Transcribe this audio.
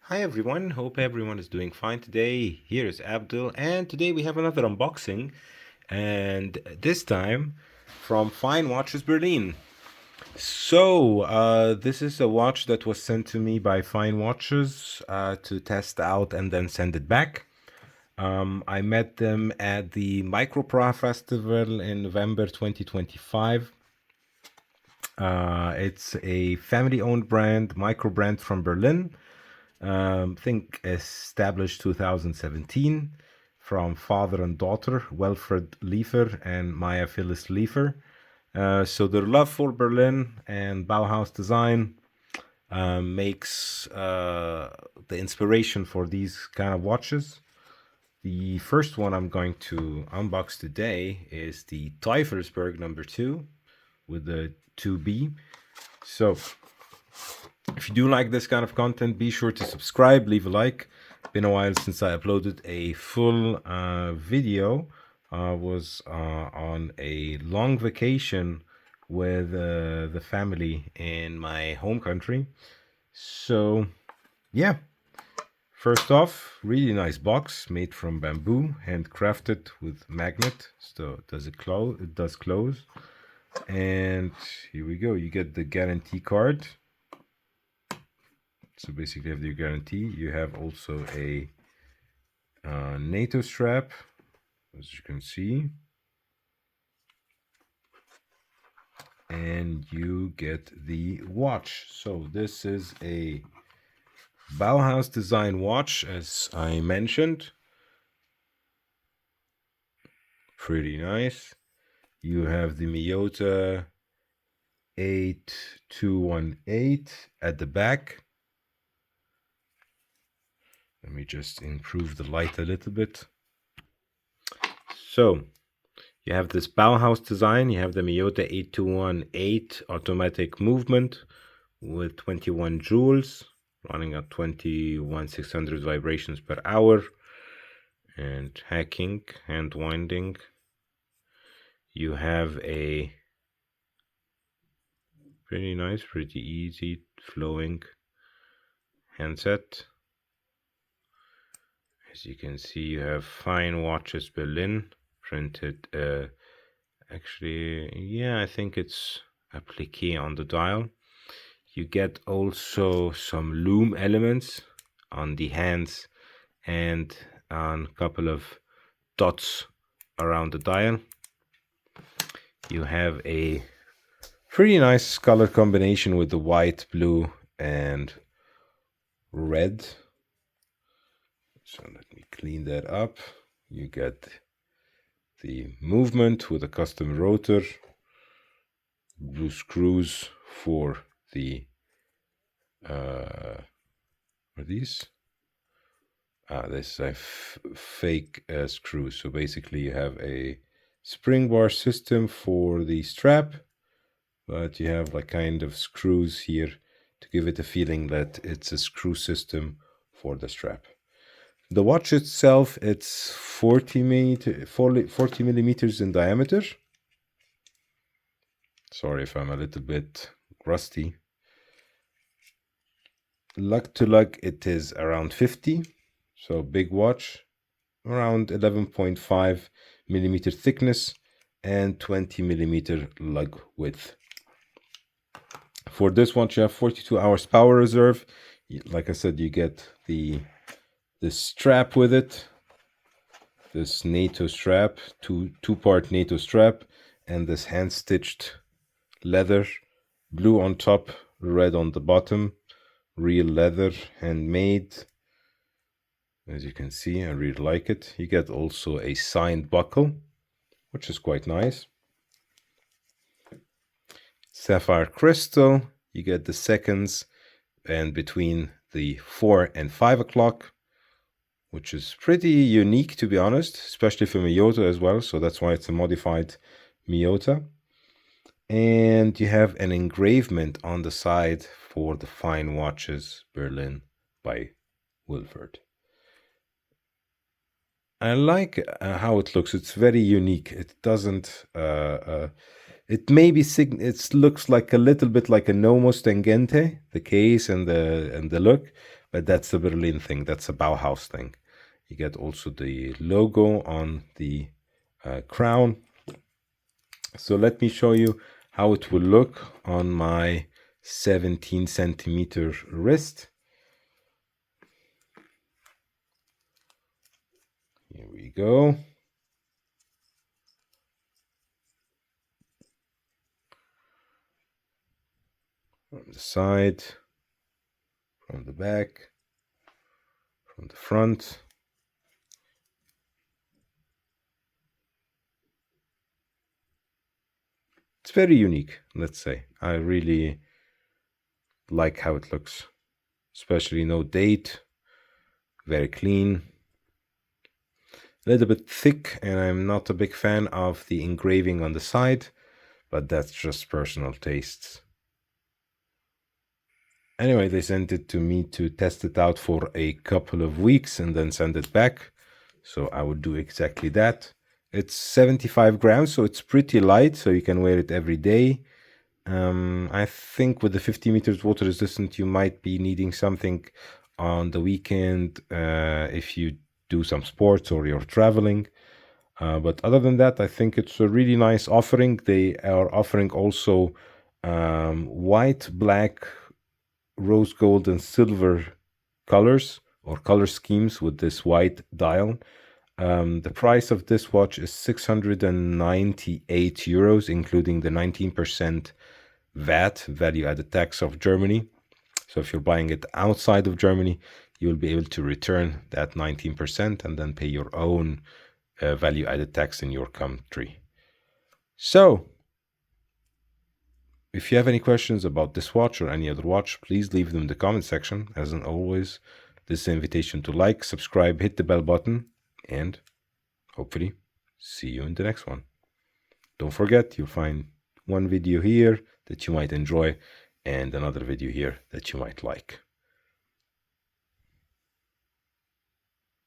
Hi everyone, hope everyone is doing fine today. Here is Abdul, and today we have another unboxing, and this time from FineWatchesBerlin. This is a watch that was sent to me by FineWatches to test out and then send it back. I met them at the Microbrand festival in November 2025. It's a family-owned brand, Microbrand from Berlin. I think established 2017 from father and daughter, Wilfried Liefer and Phyllis Liefer. So their love for Berlin and Bauhaus design makes the inspiration for these kind of watches. The first one I'm going to unbox today is the Teufelsberg number 2 with the 2B. So if you do like this kind of content, be sure to subscribe, leave a like. Been a while since I uploaded a full video. I was on a long vacation with the family in my home country. So yeah, first off, really nice box made from bamboo, handcrafted with magnet. So does it close? It does close. And here we go. You get the guarantee card. So basically, you have your guarantee. You have also a NATO strap, as you can see, and you get the watch. So this is a Bauhaus design watch, as I mentioned. Pretty nice. You have the Miyota 8218 at the back. Let me just improve the light a little bit. So you have this Bauhaus design. You have the Miyota 8218 automatic movement with 21 joules, running at 21,600 vibrations per hour, and hacking, hand winding. You have a pretty nice, pretty easy flowing handset. As you can see, you have FineWatchesBerlin printed. Actually, yeah, I think it's appliqué on the dial. You get also some loom elements on the hands and on a couple of dots around the dial. You have a pretty nice color combination with the white, blue, and red. So let me clean that up. You get the movement with a custom rotor, blue screws for the are these? This is a fake screw. So basically you have a spring bar system for the strap, but you have like kind of screws here to give it a feeling that it's a screw system for the strap. The watch itself, it's 40 millimeters in diameter. Sorry if I'm a little bit rusty. Lug to lug, it is around 50. So big watch, around 11.5 millimeter thickness and 20 millimeter lug width. For this watch, you have 42 hours power reserve. Like I said, you get the strap with it, this NATO strap, two-part NATO strap, and this hand-stitched leather, blue on top, red on the bottom, real leather, handmade. As you can see, I really like it. You get also a signed buckle, which is quite nice. Sapphire crystal, you get the seconds and between the 4 and 5 o'clock, which is pretty unique, to be honest, especially for Miyota as well. So that's why it's a modified Miyota. And you have an engravement on the side for the FineWatchesBerlin by Wilfried. I like how it looks. It's very unique. It doesn't. It maybe it looks like a little bit like a Nomos Tangente, the case and the look, but that's a Berlin thing. That's a Bauhaus thing. You get also the logo on the crown. So let me show you how it will look on my 17-centimeter wrist. Here we go. From the side, from the back, from the front. It's very unique, let's say. I really like how it looks, especially no date, very clean, a little bit thick, and I'm not a big fan of the engraving on the side, but that's just personal tastes. Anyway, they sent it to me to test it out for a couple of weeks and then send it back. So I would do exactly that. It's 75 grams, so it's pretty light, so you can wear it every day. I think with the 50 meters water resistant, you might be needing something on the weekend if you do some sports or you're traveling. But other than that, I think it's a really nice offering. They are offering also white, black, rose gold, and silver colors or color schemes with this white dial. The price of this watch is 698 euros, including the 19% VAT, value added tax of Germany. So if you're buying it outside of Germany, you'll be able to return that 19% and then pay your own value added tax in your country. So if you have any questions about this watch or any other watch, please leave them in the comment section. As always, this is an invitation to like, subscribe, hit the bell button, and hopefully see you in the next one. Don't forget, you'll find one video here that you might enjoy and another video here that you might like.